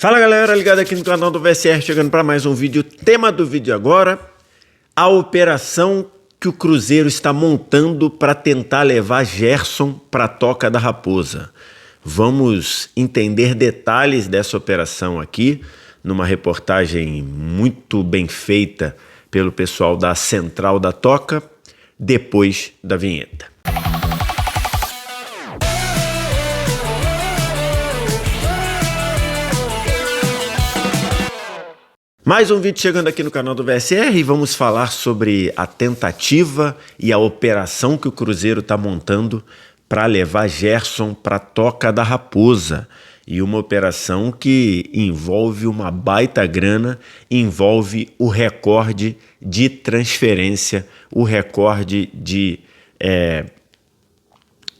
Fala galera, ligado aqui no canal do VSR, chegando para mais um vídeo. Tema do vídeo agora, a operação que o Cruzeiro está montando para tentar levar Gerson para a Toca da Raposa. Vamos entender detalhes dessa operação aqui, numa reportagem muito bem feita pelo pessoal da Central da Toca, depois da vinheta. Mais um vídeo chegando aqui no canal do VSR e vamos falar sobre a tentativa e a operação que o Cruzeiro está montando para levar Gerson para a Toca da Raposa. E uma operação que envolve uma baita grana, envolve o recorde de transferência, o recorde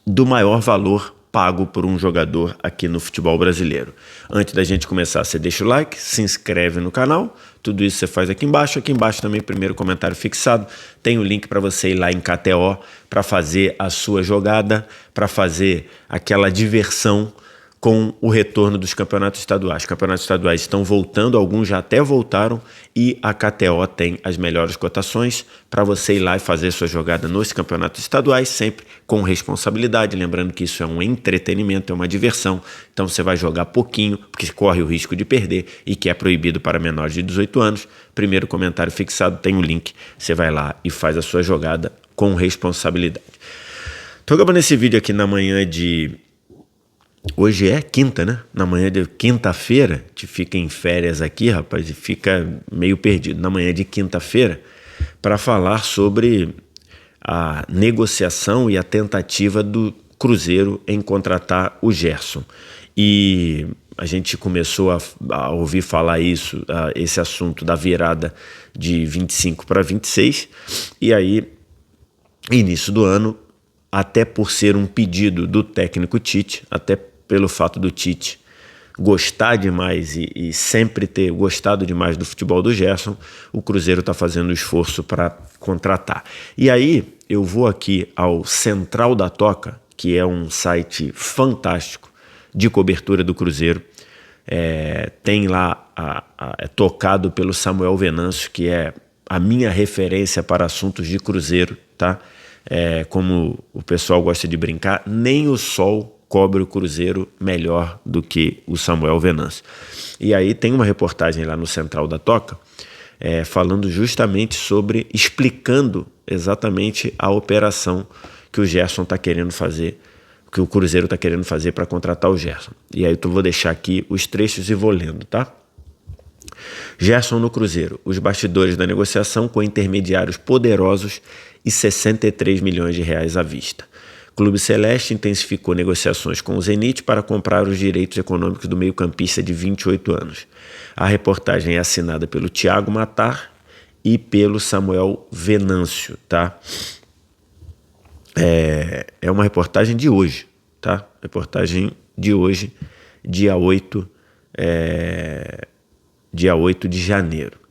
do maior valor pago por um jogador aqui no futebol brasileiro. Antes da gente começar, você deixa o like, se inscreve no canal, tudo isso você faz aqui embaixo também primeiro comentário fixado, tem o link para você ir lá em KTO para fazer a sua jogada, para fazer aquela diversão com o retorno dos campeonatos estaduais. Os campeonatos estaduais estão voltando, alguns já até voltaram e a KTO tem as melhores cotações para você ir lá e fazer sua jogada nos campeonatos estaduais, sempre com responsabilidade, lembrando que isso é um entretenimento, é uma diversão, então você vai jogar pouquinho, porque corre o risco de perder e que é proibido para menores de 18 anos. Primeiro comentário fixado, tem o link, você vai lá e faz a sua jogada com responsabilidade. Estou gravando esse vídeo aqui na manhã de... Hoje é quinta, né? Na manhã de quinta-feira, a gente fica em férias aqui, rapaz, e fica meio perdido. Na manhã de quinta-feira, para falar sobre a negociação e a tentativa do Cruzeiro em contratar o Gerson. E a gente começou a ouvir falar esse assunto da virada de 25 para 26, e aí, início do ano, até por ser um pedido do técnico Tite, até pelo fato do Tite gostar demais e sempre ter gostado demais do futebol do Gerson, o Cruzeiro está fazendo esforço para contratar. E aí eu vou aqui ao Central da Toca, que é um site fantástico de cobertura do Cruzeiro. Tem lá, é tocado pelo Samuel Venâncio, que é a minha referência para assuntos de Cruzeiro, tá? Como o pessoal gosta de brincar, nem o sol cobre o Cruzeiro melhor do que o Samuel Venâncio. E aí tem uma reportagem lá no Central da Toca, falando justamente sobre, explicando exatamente a operação que o Gerson está querendo fazer, que o Cruzeiro está querendo fazer para contratar o Gerson. E aí eu vou deixar aqui os trechos e vou lendo, tá? Gerson no Cruzeiro, os bastidores da negociação com intermediários poderosos e 63 milhões de reais à vista. Clube Celeste intensificou negociações com o Zenit para comprar os direitos econômicos do meio-campista de 28 anos. A reportagem é assinada pelo Thiago Matar e pelo Samuel Venâncio, tá? É uma reportagem de hoje, tá? Reportagem de hoje, dia 8 de janeiro.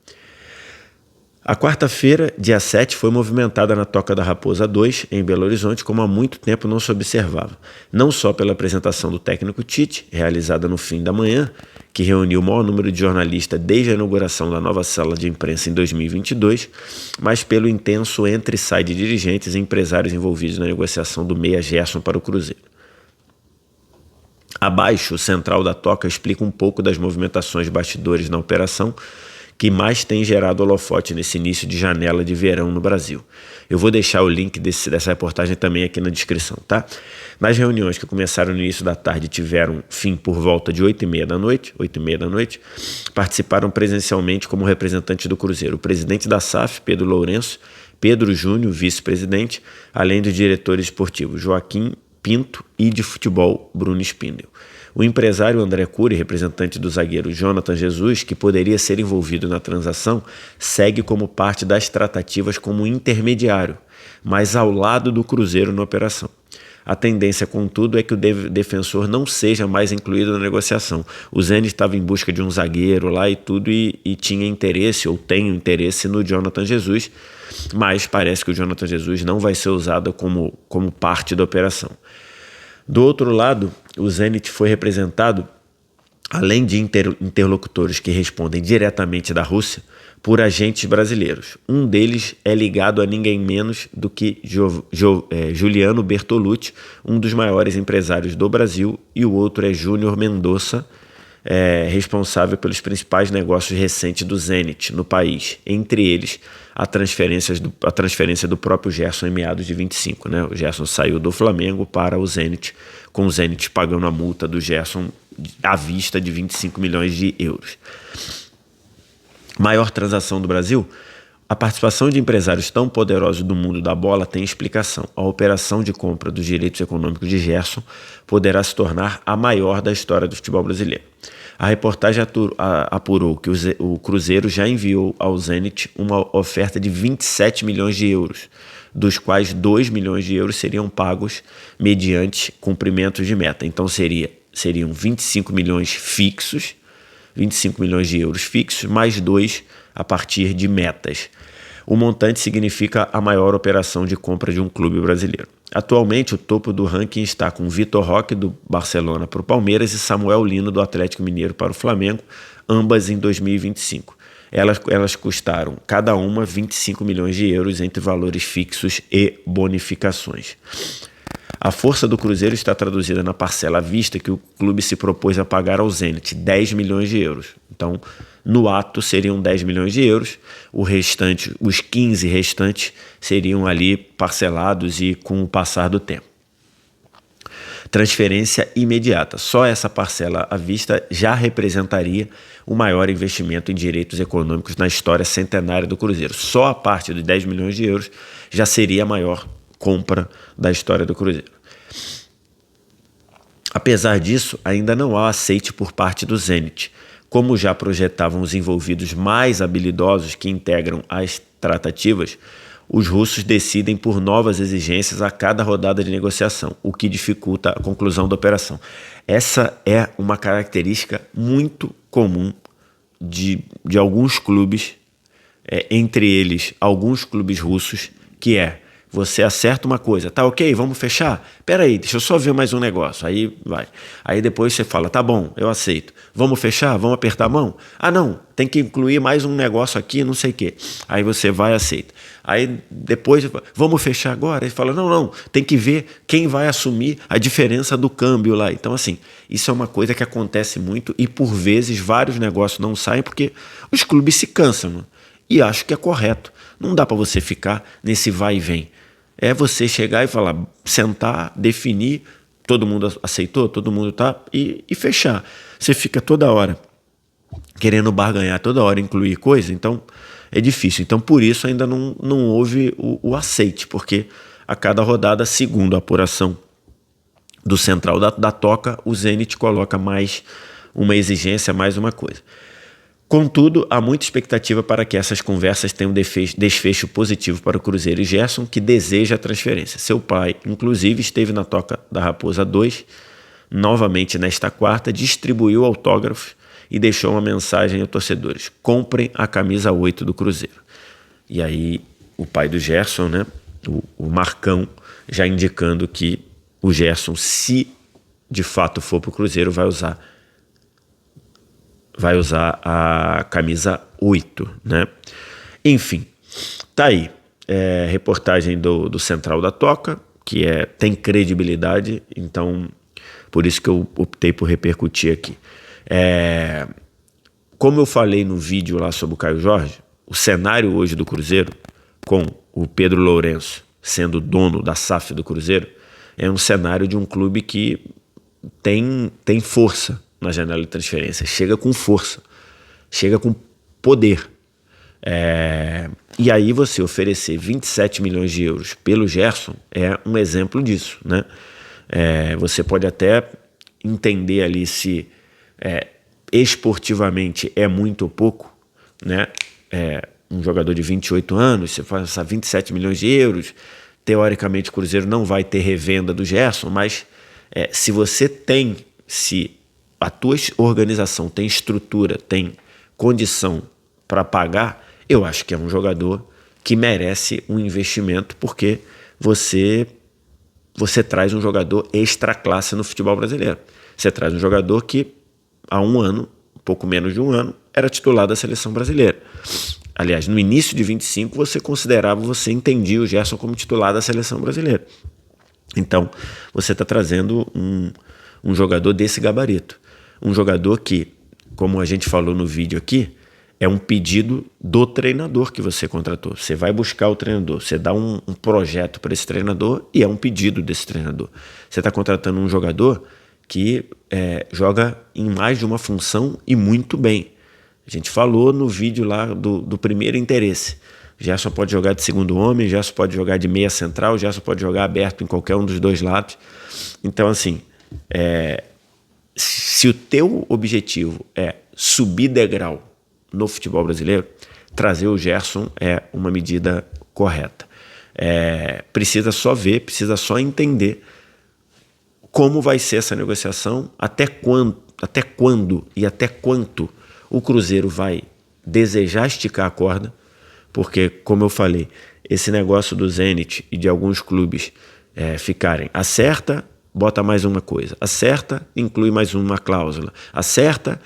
A quarta-feira, dia 7, foi movimentada na Toca da Raposa 2, em Belo Horizonte, como há muito tempo não se observava. Não só pela apresentação do técnico Tite, realizada no fim da manhã, que reuniu o maior número de jornalistas desde a inauguração da nova sala de imprensa em 2022, mas pelo intenso entra e sai de dirigentes e empresários envolvidos na negociação do meia Gerson para o Cruzeiro. Abaixo, o Central da Toca explica um pouco das movimentações bastidores na operação, que mais tem gerado holofote nesse início de janela de verão no Brasil. Eu vou deixar o link dessa reportagem também aqui na descrição, tá? Nas reuniões que começaram no início da tarde e tiveram fim por volta de 8h30 da noite, participaram presencialmente como representantes do Cruzeiro o presidente da SAF, Pedro Lourenço, Pedro Júnior, vice-presidente, além dos diretores esportivos Joaquim Pinto e de futebol Bruno Spindel. O empresário André Cury, representante do zagueiro Jonathan Jesus, que poderia ser envolvido na transação, segue como parte das tratativas como intermediário, mas ao lado do Cruzeiro na operação. A tendência, contudo, é que o defensor não seja mais incluído na negociação. O Zenit estava em busca de um zagueiro lá e tudo, e tinha interesse, ou tem interesse, no Jonathan Jesus, mas parece que o Jonathan Jesus não vai ser usado como parte da operação. Do outro lado, o Zenit foi representado além de interlocutores que respondem diretamente da Rússia, por agentes brasileiros. Um deles é ligado a ninguém menos do que Juliano Bertolucci, um dos maiores empresários do Brasil, e o outro é Júnior Mendonça, responsável pelos principais negócios recentes do Zenit no país, entre eles a transferência do próprio Gerson em meados de 25. Né? O Gerson saiu do Flamengo para o Zenit, com o Zenit pagando a multa do Gerson à vista de 25 milhões de euros. Maior transação do Brasil? A participação de empresários tão poderosos do mundo da bola tem explicação. A operação de compra dos direitos econômicos de Gerson poderá se tornar a maior da história do futebol brasileiro. A reportagem apurou que o Cruzeiro já enviou ao Zenit uma oferta de 27 milhões de euros, dos quais 2 milhões de euros seriam pagos mediante cumprimentos de meta. Então seriam 25 milhões fixos, 25 milhões de euros fixos, mais 2 a partir de metas. O montante significa a maior operação de compra de um clube brasileiro. Atualmente, o topo do ranking está com Vitor Roque, do Barcelona, para o Palmeiras, e Samuel Lino, do Atlético Mineiro, para o Flamengo, ambas em 2025. Elas custaram cada uma 25 milhões de euros entre valores fixos e bonificações. A força do Cruzeiro está traduzida na parcela à vista que o clube se propôs a pagar ao Zenit, 10 milhões de euros. Então, no ato seriam 10 milhões de euros, os 15 restantes seriam ali parcelados e com o passar do tempo. Transferência imediata. Só essa parcela à vista já representaria o maior investimento em direitos econômicos na história centenária do Cruzeiro. Só a parte de 10 milhões de euros já seria a maior compra da história do Cruzeiro. Apesar disso, ainda não há aceite por parte do Zenit. Como já projetavam os envolvidos mais habilidosos que integram as tratativas, os russos decidem por novas exigências a cada rodada de negociação, o que dificulta a conclusão da operação. Essa é uma característica muito comum de alguns clubes, entre eles alguns clubes russos, que é: você acerta uma coisa, tá ok, vamos fechar? Pera aí, deixa eu só ver mais um negócio. Aí vai. Aí depois você fala, tá bom, eu aceito. Vamos fechar? Vamos apertar a mão? Ah não, tem que incluir mais um negócio aqui, não sei o quê. Aí você vai e aceita. Aí depois, vamos fechar agora? Aí fala, não, tem que ver quem vai assumir a diferença do câmbio lá. Então assim, isso é uma coisa que acontece muito e por vezes vários negócios não saem porque os clubes se cansam. Né? E acho que é correto. Não dá para você ficar nesse vai e vem. É você chegar e falar, sentar, definir, todo mundo aceitou, todo mundo tá, e fechar. Você fica toda hora querendo barganhar, toda hora incluir coisa, então é difícil. Então por isso ainda não houve o aceite, porque a cada rodada, segundo a apuração do Central da Toca, o Zenit coloca mais uma exigência, mais uma coisa. Contudo, há muita expectativa para que essas conversas tenham desfecho positivo para o Cruzeiro e Gerson, que deseja a transferência. Seu pai, inclusive, esteve na Toca da Raposa 2, novamente nesta quarta, distribuiu autógrafos e deixou uma mensagem aos torcedores: comprem a camisa 8 do Cruzeiro. E aí, o pai do Gerson, né, o Marcão, já indicando que o Gerson, se de fato for para o Cruzeiro, vai usar a camisa 8, né? Enfim, tá aí. Reportagem do Central da Toca, que tem credibilidade, então por isso que eu optei por repercutir aqui. Como eu falei no vídeo lá sobre o Caio Jorge, o cenário hoje do Cruzeiro, com o Pedro Lourenço sendo dono da SAF do Cruzeiro, é um cenário de um clube que tem força na janela de transferência, chega com força, chega com poder. E aí você oferecer 27 milhões de euros pelo Gerson é um exemplo disso, né? Você pode até entender ali se esportivamente é muito ou pouco, né? Um jogador de 28 anos, você faz essa 27 milhões de euros, teoricamente o Cruzeiro não vai ter revenda do Gerson, mas se a tua organização tem estrutura, tem condição para pagar, eu acho que é um jogador que merece um investimento, porque você traz um jogador extra classe no futebol brasileiro. Você traz um jogador que há um ano, um pouco menos de um ano, era titular da seleção brasileira. Aliás, no início de 25, você entendia o Gerson como titular da seleção brasileira. Então, você está trazendo um jogador desse gabarito. Um jogador que, como a gente falou no vídeo aqui, é um pedido do treinador que você contratou. Você vai buscar o treinador, você dá um projeto para esse treinador e é um pedido desse treinador. Você está contratando um jogador que joga em mais de uma função e muito bem. A gente falou no vídeo lá do primeiro interesse. Gerson pode jogar de segundo homem, Gerson pode jogar de meia central, Gerson pode jogar aberto em qualquer um dos dois lados. Então, assim, se o teu objetivo é subir degrau no futebol brasileiro, trazer o Gerson é uma medida correta. Precisa só ver, precisa só entender como vai ser essa negociação, até quando e até quanto o Cruzeiro vai desejar esticar a corda, porque, como eu falei, esse negócio do Zenit e de alguns clubes ficarem acerta, bota mais uma coisa, acerta, inclui mais uma cláusula, acerta,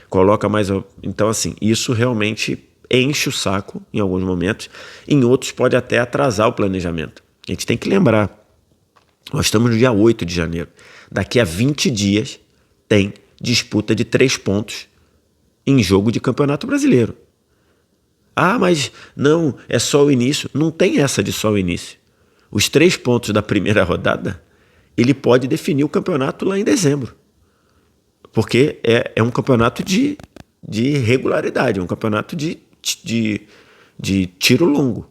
coloca mais... Então, assim, isso realmente enche o saco em alguns momentos, em outros pode até atrasar o planejamento. A gente tem que lembrar, nós estamos no dia 8 de janeiro, daqui a 20 dias tem disputa de 3 pontos em jogo de Campeonato Brasileiro. Ah, mas não, é só o início. Não tem essa de só o início. Os 3 pontos da primeira rodada, ele pode definir o campeonato lá em dezembro. Porque é um campeonato de regularidade, é um campeonato de tiro longo.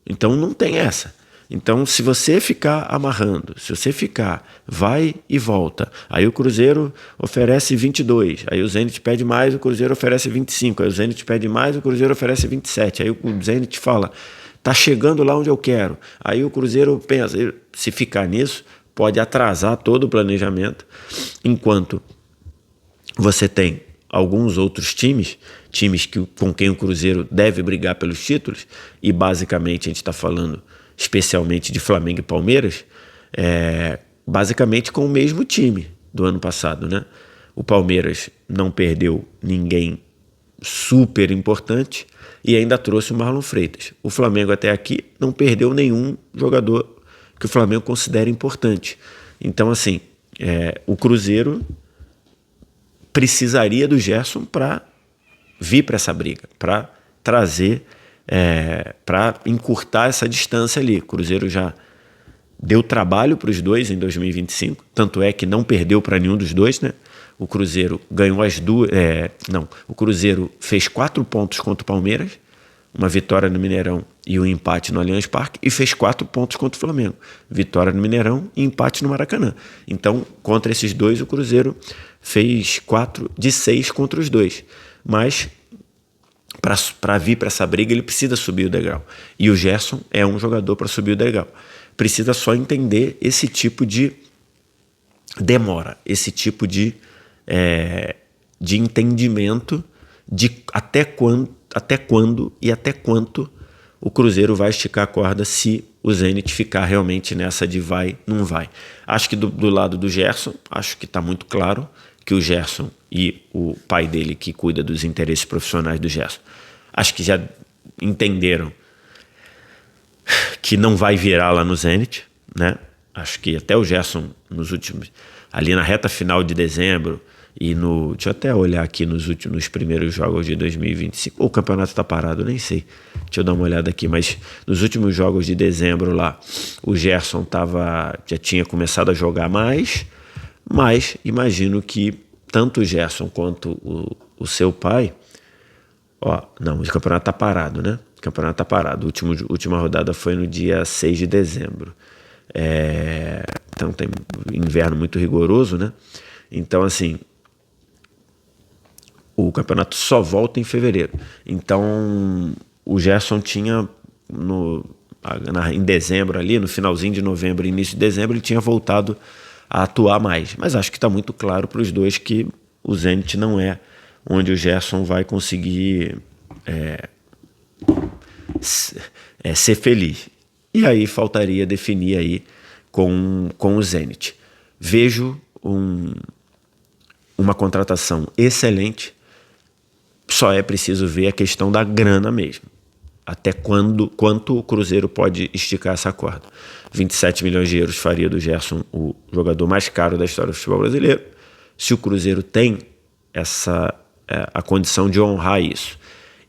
Então não tem essa. Então, se você ficar amarrando, se você ficar vai e volta, aí o Cruzeiro oferece 22, aí o Zenit pede mais, o Cruzeiro oferece 25, aí o Zenit pede mais, o Cruzeiro oferece 27, aí o Zenit fala, tá chegando lá onde eu quero, aí o Cruzeiro pensa, se ficar nisso, pode atrasar todo o planejamento, enquanto você tem alguns outros times com quem o Cruzeiro deve brigar pelos títulos, e basicamente a gente está falando especialmente de Flamengo e Palmeiras, basicamente com o mesmo time do ano passado, né? O Palmeiras não perdeu ninguém super importante e ainda trouxe o Marlon Freitas. O Flamengo até aqui não perdeu nenhum jogador que o Flamengo considera importante. Então, assim, o Cruzeiro precisaria do Gerson para vir para essa briga, para trazer... para encurtar essa distância ali. O Cruzeiro já deu trabalho para os dois em 2025, tanto é que não perdeu para nenhum dos dois, né? O Cruzeiro ganhou as duas... o Cruzeiro fez 4 pontos contra o Palmeiras, uma vitória no Mineirão e um empate no Allianz Parque, e fez 4 pontos contra o Flamengo, vitória no Mineirão e empate no Maracanã. Então, contra esses dois, o Cruzeiro fez 4 de 6 contra os dois, mas... Para vir para essa briga, ele precisa subir o degrau. E o Gerson é um jogador para subir o degrau. Precisa só entender esse tipo de demora, esse tipo de entendimento de até quando e até quanto o Cruzeiro vai esticar a corda se o Zenit ficar realmente nessa de vai, não vai. Acho que do lado do Gerson, acho que está muito claro que o Gerson e o pai dele, que cuida dos interesses profissionais do Gerson, acho que já entenderam que não vai virar lá no Zenit, né? Acho que até o Gerson ali na reta final de dezembro e deixa eu até olhar aqui nos primeiros jogos de 2025, ou o campeonato tá parado, nem sei, deixa eu dar uma olhada aqui, mas nos últimos jogos de dezembro lá, o Gerson já tinha começado a jogar mais, mas imagino que tanto o Gerson quanto o seu pai... não, o campeonato tá parado, né? O campeonato tá parado. A última rodada foi no dia 6 de dezembro. Então tem inverno muito rigoroso, né? Então, assim, o campeonato só volta em fevereiro. Então, o Gerson tinha em dezembro ali, no finalzinho de novembro, início de dezembro, ele tinha voltado a atuar mais. Mas acho que está muito claro para os dois que o Zenit não é onde o Gerson vai conseguir ser feliz. E aí faltaria definir aí com o Zenit. Vejo um uma contratação excelente, só é preciso ver a questão da grana mesmo. Até quanto o Cruzeiro pode esticar essa corda. 27 milhões de euros faria do Gerson o jogador mais caro da história do futebol brasileiro. Se o Cruzeiro tem a condição de honrar isso,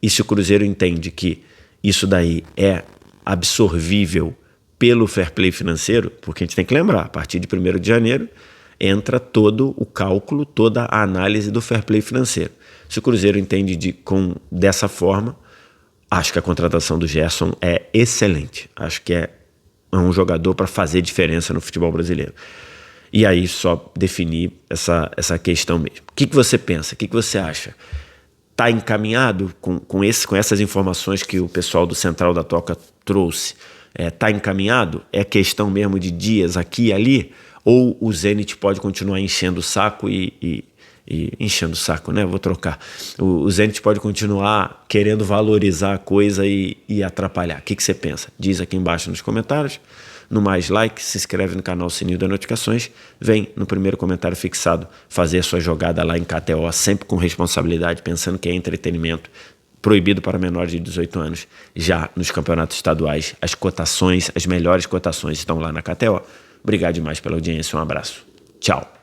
e se o Cruzeiro entende que isso daí é absorvível pelo fair play financeiro, porque a gente tem que lembrar, a partir de 1º de janeiro entra todo o cálculo, toda a análise do fair play financeiro. Se o Cruzeiro entende dessa forma, acho que a contratação do Gerson é excelente. Acho que é um jogador para fazer diferença no futebol brasileiro. E aí só definir essa questão mesmo. O que você pensa? O que você acha? Está encaminhado com essas informações que o pessoal do Central da Toca trouxe? Está encaminhado? É questão mesmo de dias aqui e ali? Ou o Zenit pode continuar enchendo o saco e enchendo o saco, né? Vou trocar. O Zenit pode continuar querendo valorizar a coisa e atrapalhar. O que você pensa? Diz aqui embaixo nos comentários. No mais like, se inscreve no canal, sininho das notificações. Vem no primeiro comentário fixado fazer a sua jogada lá em KTO, sempre com responsabilidade, pensando que é entretenimento, proibido para menores de 18 anos. Já nos campeonatos estaduais, as cotações, as melhores cotações estão lá na KTO. Obrigado demais pela audiência, um abraço. Tchau.